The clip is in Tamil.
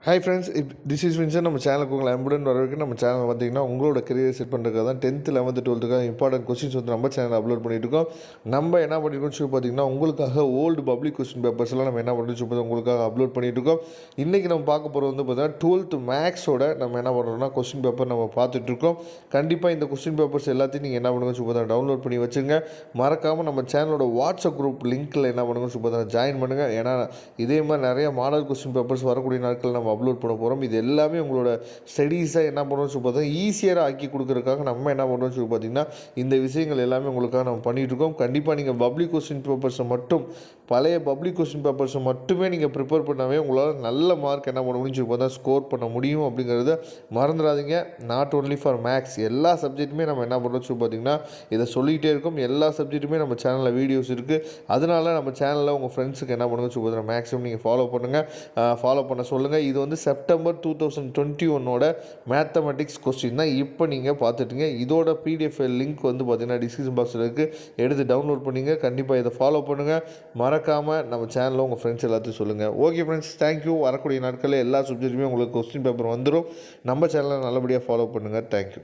Hi friends, this is Vinson. நம்ம சேனலுக்கு உங்களை அன்புடன் வரவேற்க. நம்ம சேனல் பார்த்தீங்கன்னா உங்களோட கரியர் செட் பண்ணுறதுக்காக தான் 10th 11th 12th important questions வந்து நம்ம சேனல் அப்லோட் பண்ணிட்டு இருக்கோம். நம்ம என்ன பண்ணியிருக்கோம் சொல்லி பார்த்தீங்கன்னா உங்களுக்காக ஓல்டு பப்ளிக் கொஸ்டின் பேப்பர்ஸ்லாம் நம்ம என்ன பண்ணுறோம் சொல்லி உங்களுக்காக அப்லோட் பண்ணிட்டு இருக்கோம். இன்றைக்கி நம்ம பார்க்க போகிறது வந்து பார்த்தீங்கன்னா 12th மேக்ஸோட நம்ம என்ன பண்ணுறோம்னா கொஸ்டின் பேப்பர் நம்ம பார்த்துட்ருக்கோம். கண்டிப்பாக இந்த கொஸ்டின் பேப்பர்ஸ் எல்லாத்தையும் நீங்கள் என்ன பண்ணுங்க சொல்லி பார்த்தா டவுன்லோட் பண்ணி வச்சுங்க. மறக்காமல் நம்ம சேனலோட வாட்ஸ்அப் குரூப் லிங்க்கில் என்ன பண்ணுங்க சொல்லி பார்த்தா ஜாயின் பண்ணுங்கள். ஏன்னா இதே மாதிரி நிறைய மாடல் கொஸ்டின் பேப்பர்ஸ் வரக்கூடிய நாட்கள் நம்ம அப்லோட் பண்ண போகிறோம். இது எல்லாமே உங்களோட ஸ்டடீஸை என்ன பண்ணுறோம்னு சொல்லி பார்த்தா ஈஸியாக ஆக்கி கொடுக்குறதுக்காக நம்ம என்ன பண்ணுறோம்னு சொல்லி பார்த்தீங்கன்னா இந்த விஷயங்கள் எல்லாமே உங்களுக்காக நம்ம பண்ணிகிட்ருக்கோம். கண்டிப்பாக நீங்கள் பப்ளிக் கொஸ்டின் பேப்பர்ஸை மட்டும் பழைய பப்ளிக் கொஸ்டின் பேப்பர்ஸை மட்டுமே நீங்கள் ப்ரிப்பேர் பண்ணாவே உங்களால் நல்ல மார்க் என்ன பண்ண முடியும்னு சொல்லி பார்த்தா ஸ்கோர் பண்ண முடியும். அப்படிங்கிறத மறந்துடாதீங்க. நாட் ஓன்லி ஃபார் மேக்ஸ், எல்லா சப்ஜெக்ட்டுமே நம்ம என்ன பண்ணுறோம்னு சொல்லி பார்த்தீங்கன்னா இதை சொல்லிகிட்டே இருக்கோம். எல்லா சப்ஜெக்ட்டுமே நம்ம சேனலில் வீடியோஸ் இருக்குது. அதனால நம்ம சேனலில் உங்கள் ஃப்ரெண்ட்ஸுக்கு என்ன பண்ணுங்க சொல்லி பார்த்தீங்கன்னா மேக்ஸிமம் நீங்கள் ஃபாலோ பண்ணுங்கள், ஃபாலோ பண்ண சொல்லுங்கள். இது வந்து செப்டம்பர் 2021 மேத்தமெட்டிக்ஸ் கொஸ்டின் தான் இப்போ நீங்கள் பார்த்துட்டீங்க. இதோட பிடிஎஃப் லிங்க் வந்து பார்த்தீங்கன்னா டிஸ்கிரிப்ஷன் பாக்ஸில் இருக்குது, எடுத்து டவுன்லோட் பண்ணிங்க. கண்டிப்பாக இதை ஃபாலோ பண்ணுங்கள். மறக்காமல் நம்ம சேனலில் உங்கள் ஃப்ரெண்ட்ஸ் எல்லாத்தையும் சொல்லுங்கள். Okay friends, thank you. வரக்கூடிய நாட்களில் எல்லா சப்ஜெக்ட்டுமே உங்களுக்கு கொஸ்டின் பேப்பர் வந்துடும். நம்ம சேனலை நல்லபடியாக ஃபாலோ பண்ணுங்கள். தேங்க்யூ.